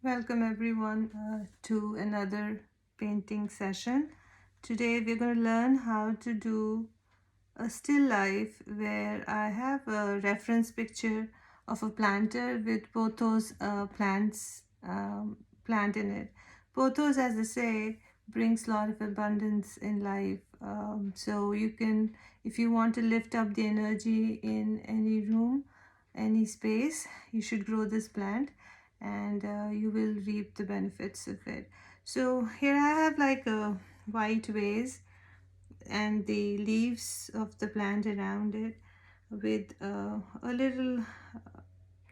Welcome everyone to another painting session. Today we're going to learn how to do a still life where I have a reference picture of a planter with POTHOS plant in it. POTHOS, as they say, brings a lot of abundance in life. So you can, if you want to lift up the energy in any room, any space, you should grow this plant and you will reap the benefits of it. So here I have like a white vase and the leaves of the plant around it with a little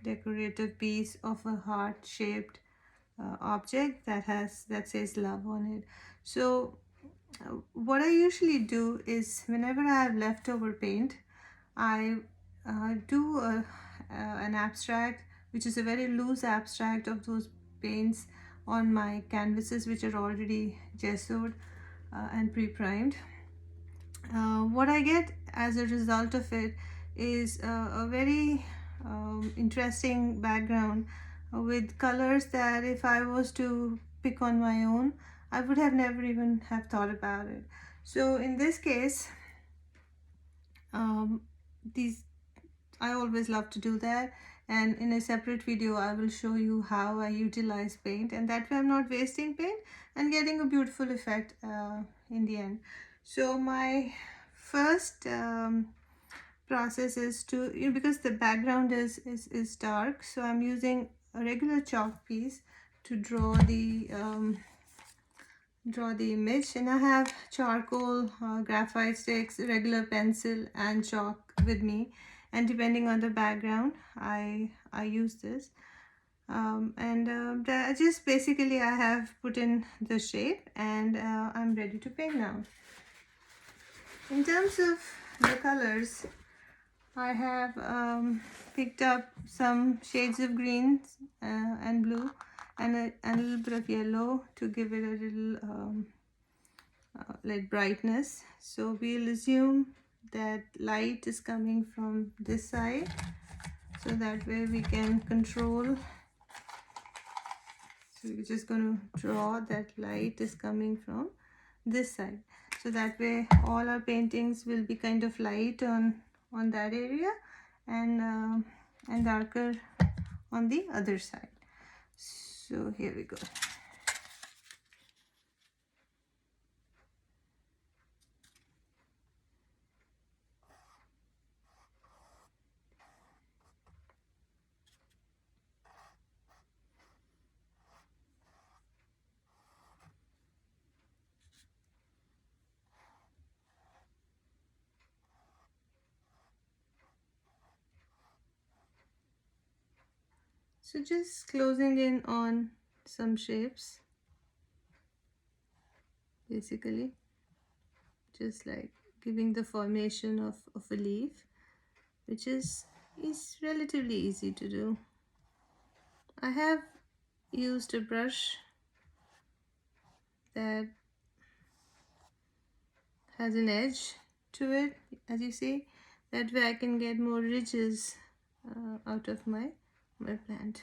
decorative piece of a heart shaped object that says love on it. So what I usually do is whenever I have leftover paint, I do an abstract, which is a very loose abstract of those paints on my canvases, which are already gessoed and pre-primed. What I get as a result of it is a very interesting background with colors that if I was to pick on my own, I would have never even have thought about it. So in this case, these I always love to do that, and in a separate video I will show you how I utilize paint, and that way I'm not wasting paint and getting a beautiful effect in the end. So my first process is to, because the background is dark, so I'm using a regular chalk piece to draw the image, and I have charcoal, graphite sticks, regular pencil and chalk with me, and depending on the background I use this, just basically I have put in the shape, and I'm ready to paint now. In terms of the colors, I have picked up some shades of green and blue and a little bit of yellow to give it a little like brightness. So we'll assume that light is coming from this side, so that way we can control. So we're just going to draw that light is coming from this side, so that way all our paintings will be kind of light on that area and darker on the other side. So here we go. So just closing in on some shapes, basically just like giving the formation of a leaf, which is relatively easy to do. I have used a brush that has an edge to it, as you see. That way I can get more ridges out of my plant.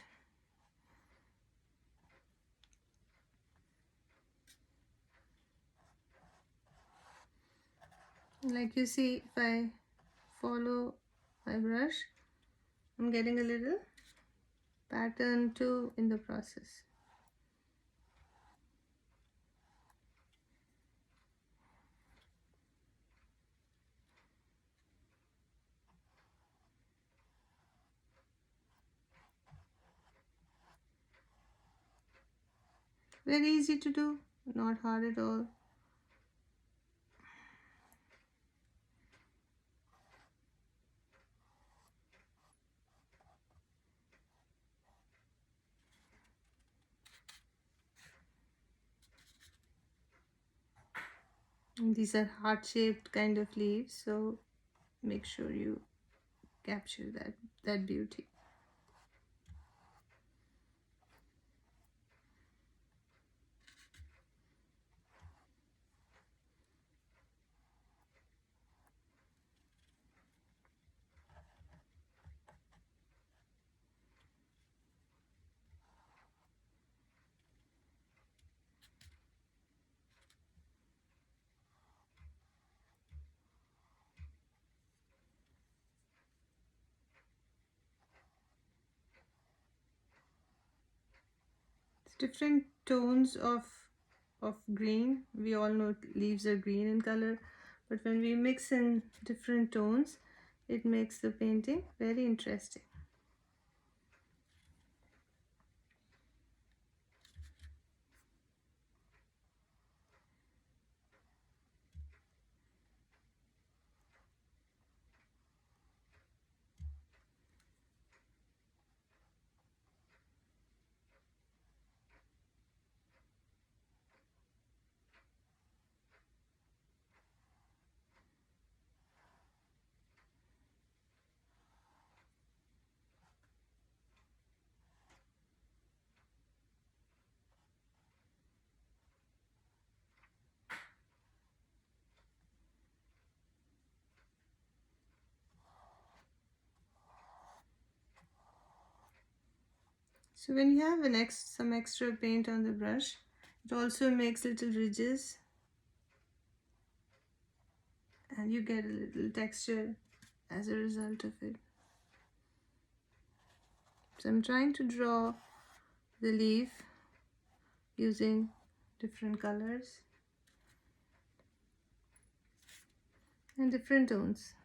Like you see, if I follow my brush, I'm getting a little pattern too in the process. Very easy to do, not hard at all. And these are heart-shaped kind of leaves, so make sure you capture that beauty. different tones of green. We all know leaves are green in color, but when we mix in different tones, it makes the painting very interesting. So when you have some extra paint on the brush, it also makes little ridges and you get a little texture as a result of it. So I'm trying to draw the leaf using different colors and different tones.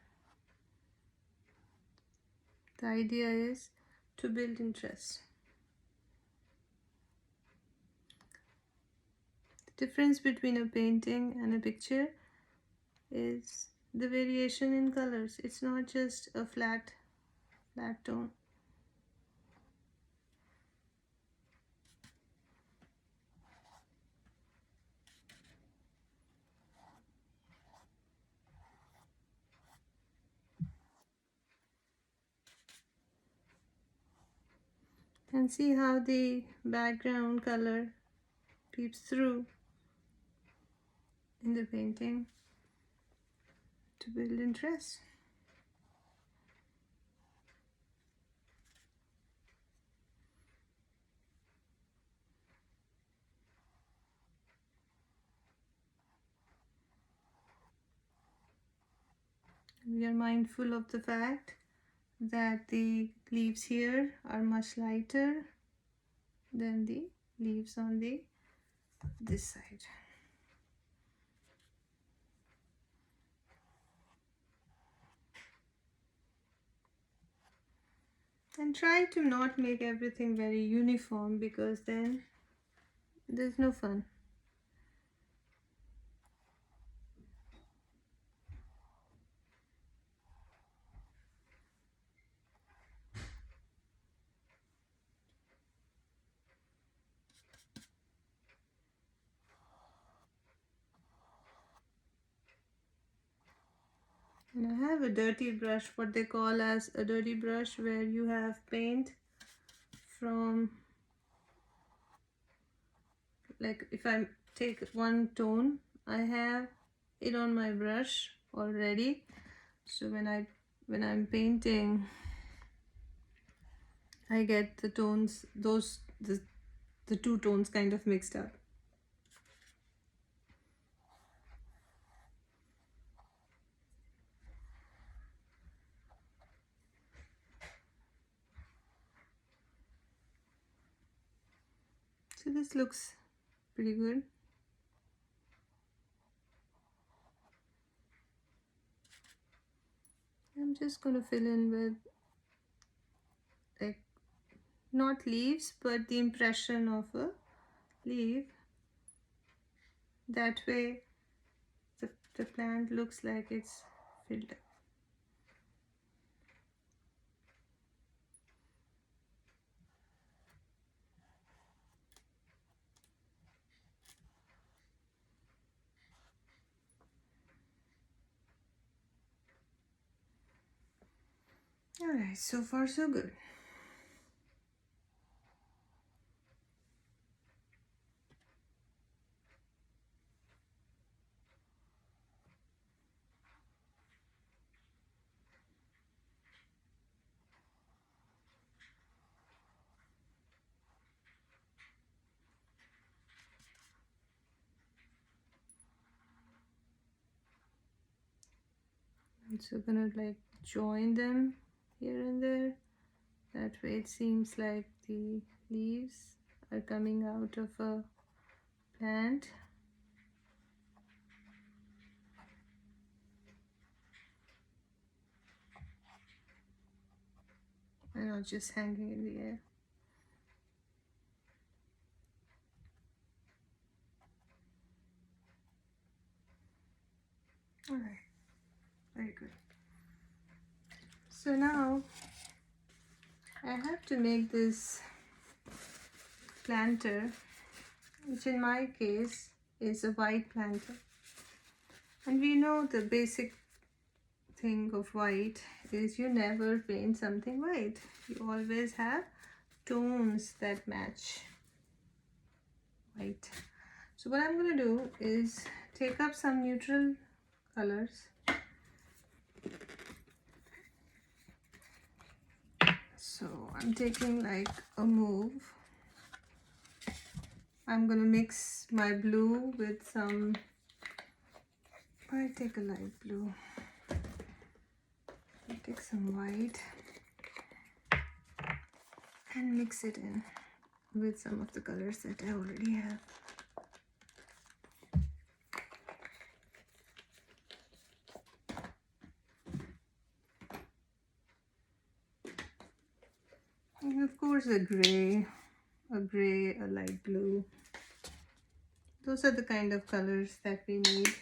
The idea is to build interest. The difference between a painting and a picture is the variation in colors. It's not just a flat tone. And see how the background color peeps through in the painting to build interest. We are mindful of the fact that the leaves here are much lighter than the leaves on this side. And try to not make everything very uniform, because then there's no fun. And I have a dirty brush, what they call as a dirty brush, where you have paint from, like if I take one tone, I have it on my brush already. So when I'm painting, I get the tones, the two tones kind of mixed up. So this looks pretty good. I'm just going to fill in with, like, not leaves, but the impression of a leaf. That way the plant looks like it's filled up. Alright, so far so good. I'm also gonna like join them here and there. That way it seems like the leaves are coming out of a plant. And not just hanging in the air. All right, very good. So now I have to make this planter, which in my case is a white planter. And we know the basic thing of white is you never paint something white. You always have tones that match white. So what I'm going to do is take up some neutral colors. So I'm taking like a mauve. I'm going to mix my blue with some, I take a light blue. I'll take some white and mix it in with some of the colors that I already have. And of course a gray, a light blue. Those are the kind of colors that we need.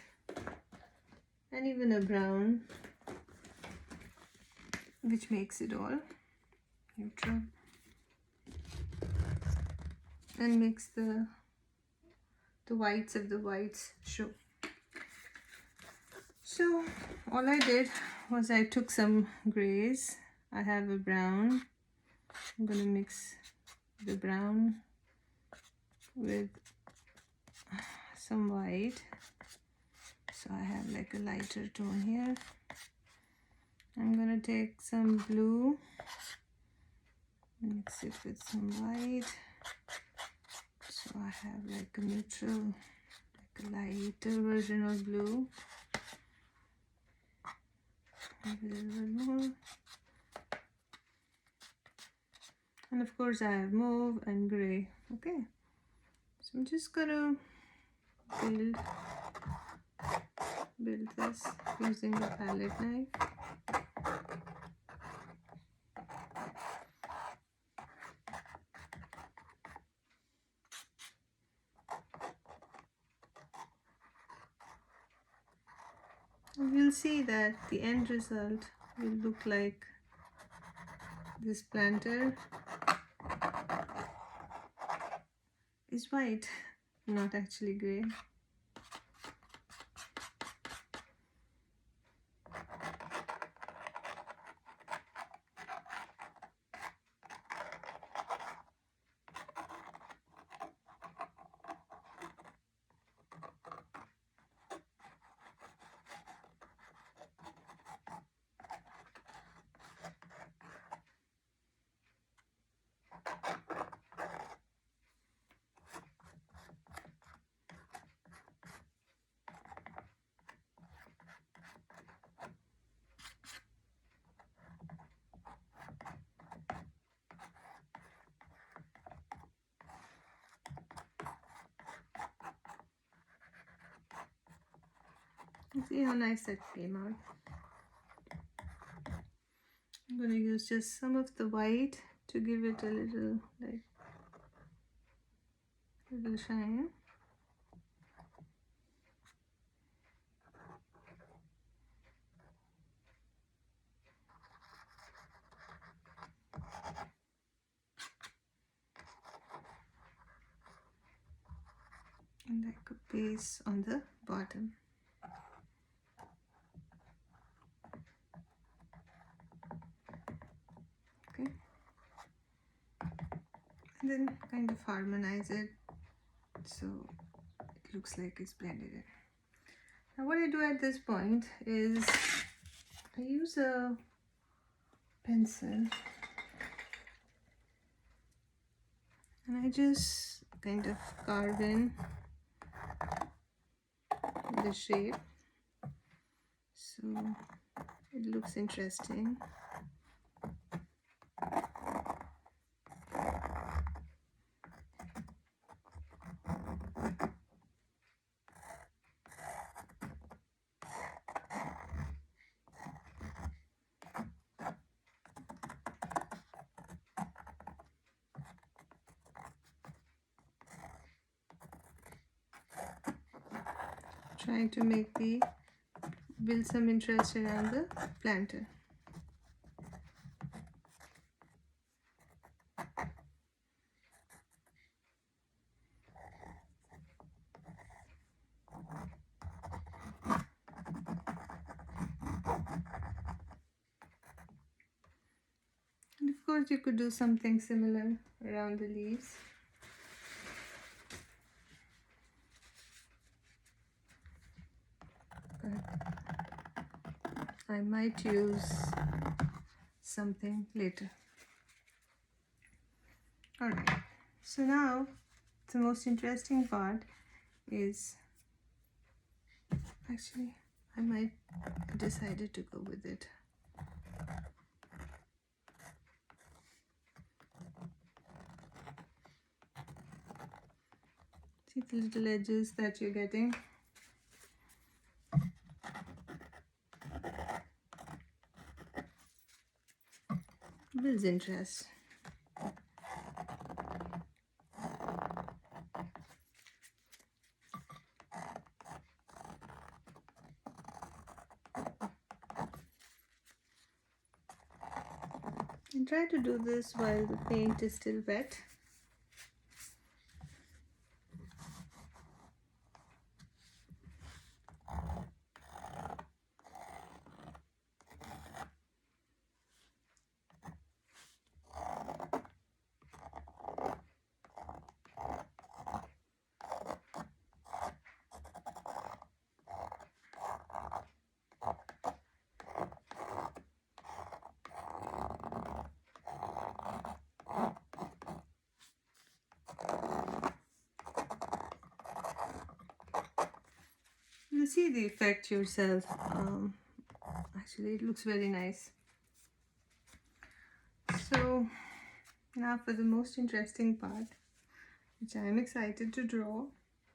And even a brown, which makes it all neutral. And makes the whites of the whites show. So all I did was I took some grays. I have a brown. I'm going to mix the brown with some white. So I have like a lighter tone here. I'm going to take some blue, mix it with some white. So I have like a neutral, like a lighter version of blue. Maybe a little bit more. And of course I have mauve and gray. Okay, so I'm just gonna build this using the palette knife. And you'll see that the end result will look like this planter is white, not actually gray. See how nice that came out. I'm going to use just some of the white to give it a little shine. And like a base on the bottom. Okay, and then kind of harmonize it so it looks like it's blended in. Now what I do at this point is I use a pencil and I just kind of carve in the shape so it looks interesting. trying to build some interest around the planter. And of course you could do something similar around the leaves. But I might use something later. Alright, so now the most interesting part is, actually I might decided to go with it. See the little edges that you're getting? Builds interest. And try to do this while the paint is still wet. You see the effect yourself. Actually, it looks very nice. So now for the most interesting part, which I am excited to draw,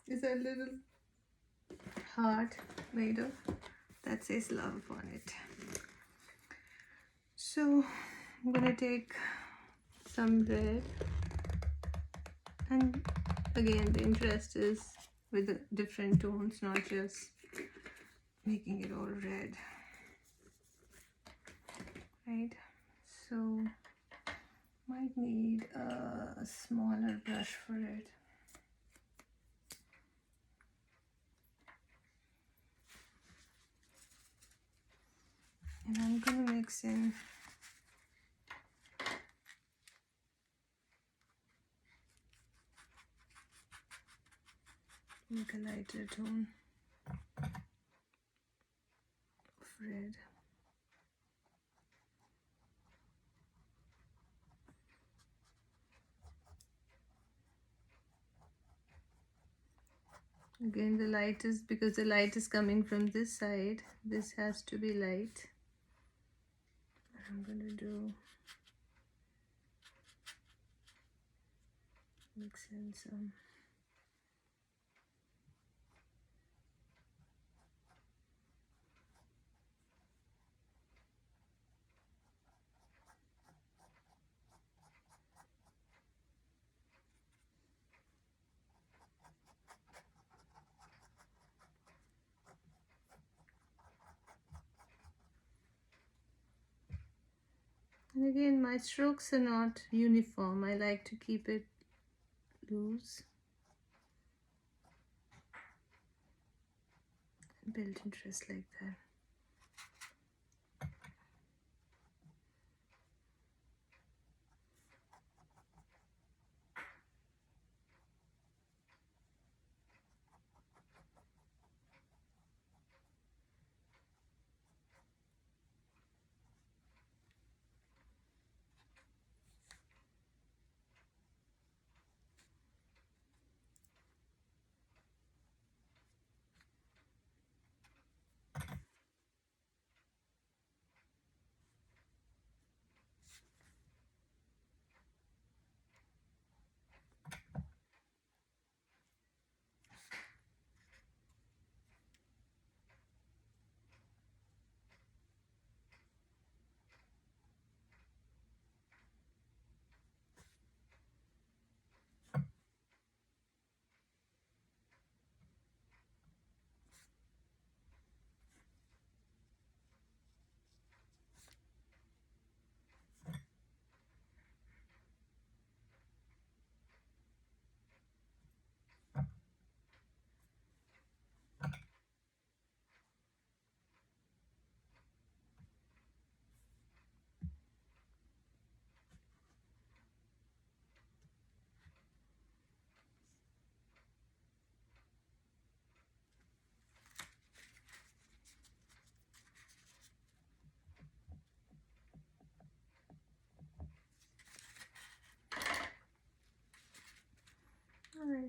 is a little heart made of that says love on it. So I'm gonna take some red, and again the interest is with the different tones, not just making it all red, right? So might need a smaller brush for it. And I'm gonna mix in make a lighter tone of red. Again, the light is, because the light is coming from this side, this has to be light. I'm gonna mix in some and again, my strokes are not uniform. I like to keep it loose. Build interest like that.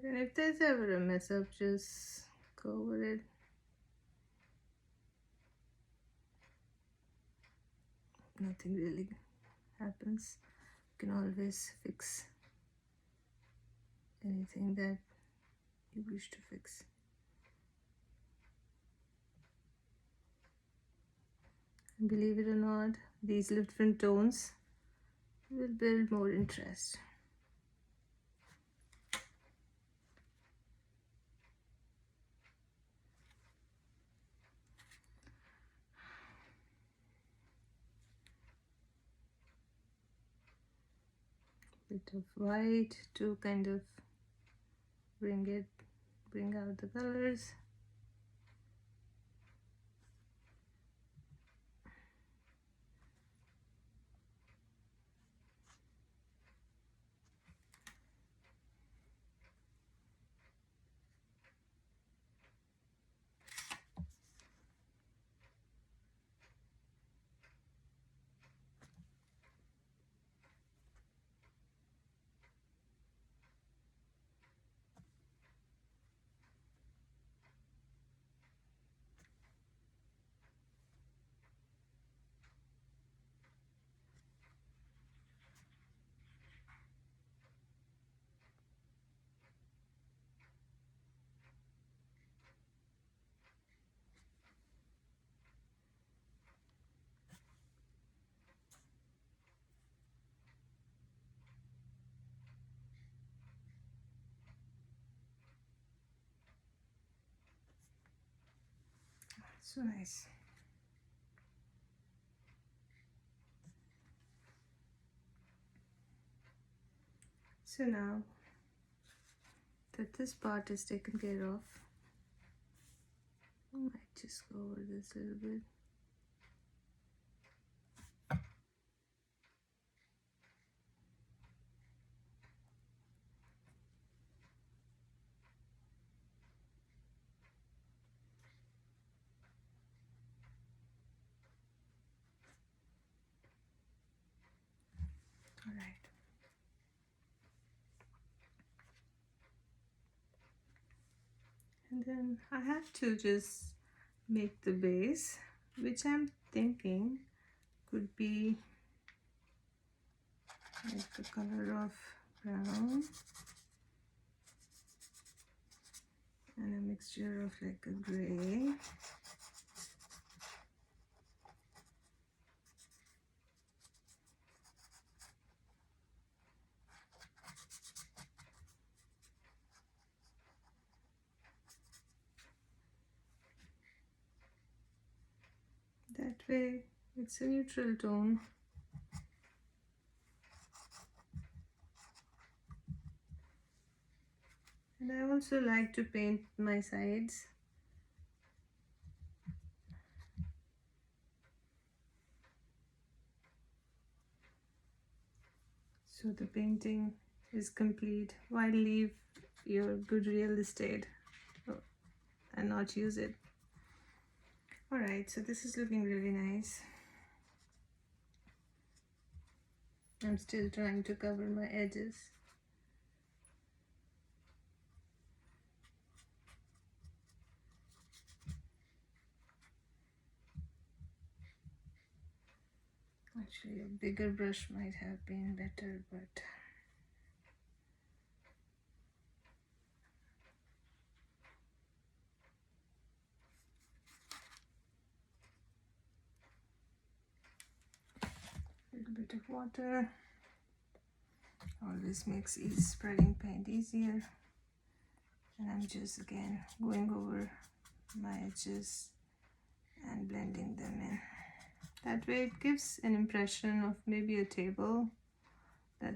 And if there's ever a mess up, just go over it. Nothing really happens. You can always fix anything that you wish to fix. And believe it or not, these different tones will build more interest. Bit of white to kind of bring out the colors. So nice. So now that this part is taken care of, I might just go over this a little bit. All right. And then I have to just make the base, which I'm thinking could be like the color of brown and a mixture of like a gray. That way it's a neutral tone. And I also like to paint my sides. So the painting is complete. Why leave your good real estate and not use it? Alright, so this is looking really nice. I'm still trying to cover my edges. Actually, a bigger brush might have been better, but a little bit of water always makes spreading paint easier. And I'm just again going over my edges and blending them in. That way it gives an impression of maybe a table that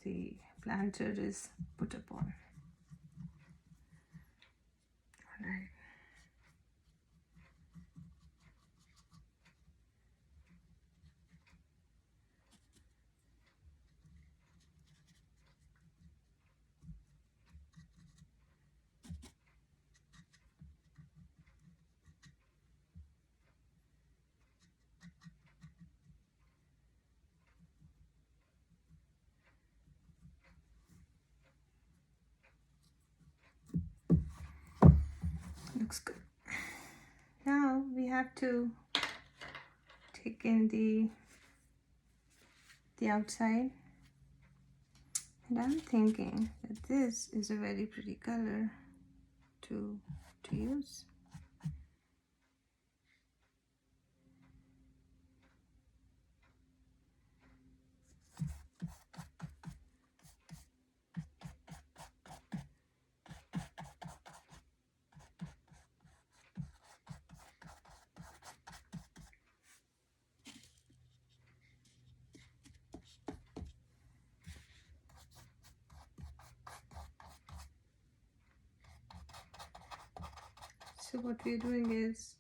the planter is put upon. All right. looks good. Now we have to take in the outside, and I'm thinking that this is a very pretty color to use. So what we're doing is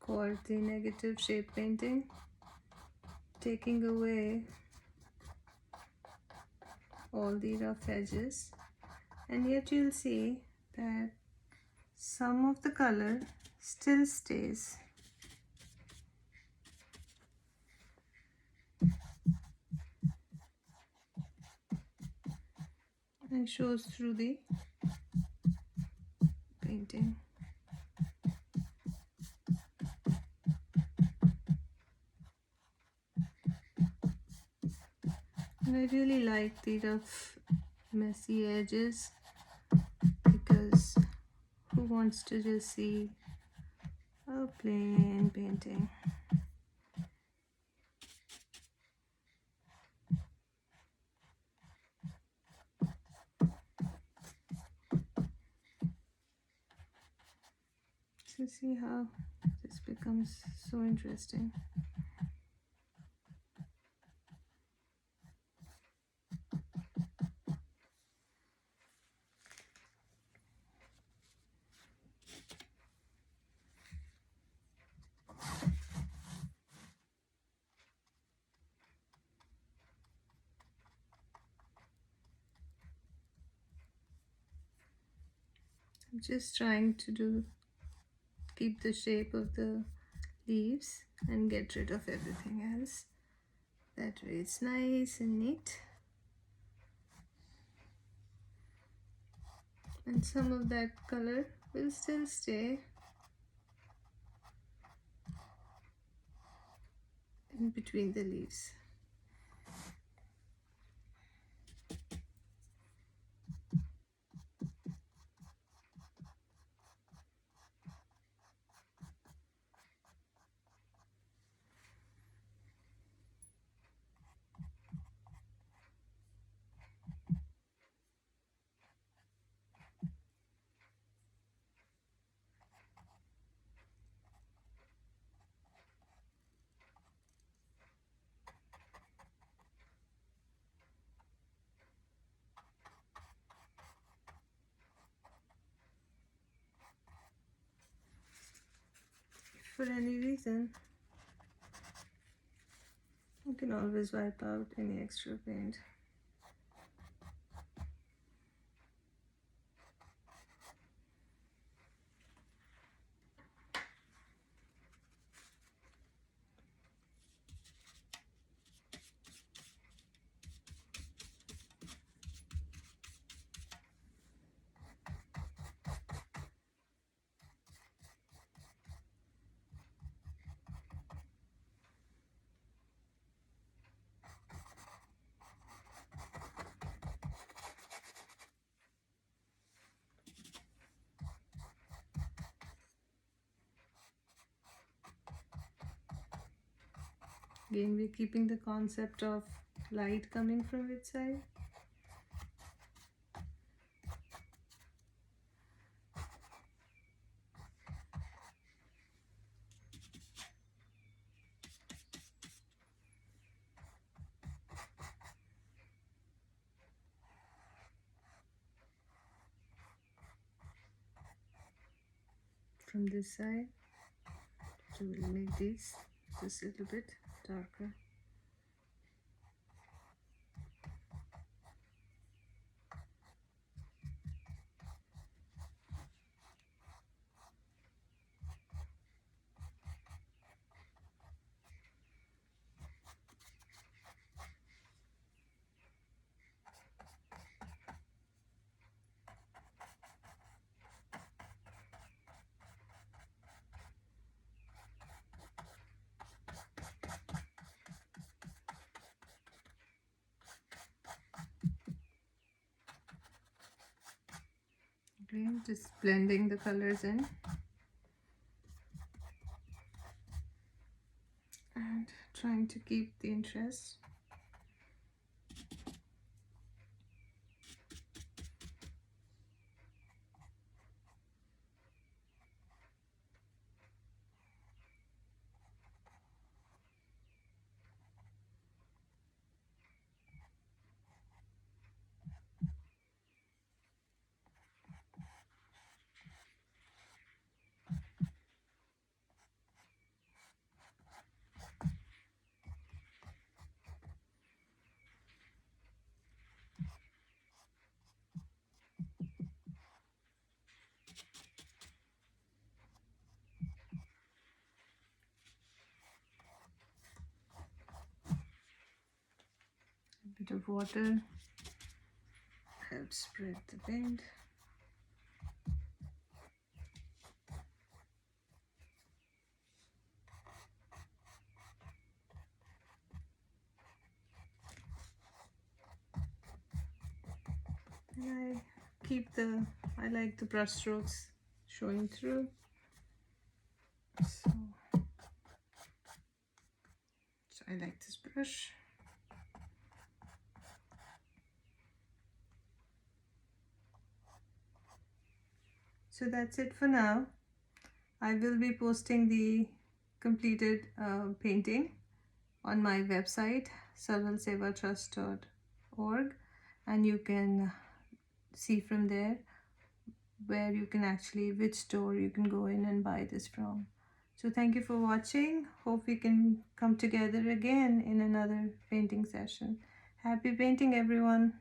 called the negative shape painting, taking away all the rough edges, and yet you'll see that some of the color still stays. And shows through the painting. And I really like the rough, messy edges, because who wants to just see a plain painting? So see how this becomes so interesting. I'm just trying to keep the shape of the leaves and get rid of everything else. That way it's nice and neat. And some of that color will still stay in between the leaves. For any reason, you can always wipe out any extra paint. Again, we're keeping the concept of light coming from which side. From this side, so we'll make these just a little bit darker. paint, just blending the colors in and trying to keep the interest. A bit of water helps spread the paint. And I like the brush strokes showing through. So I like this brush. So that's it for now. I will be posting the completed painting on my website saralsevatrust.org, and you can see from there where you can actually, which store you can go in and buy this from. So thank you for watching. Hope we can come together again in another painting session. Happy painting, everyone.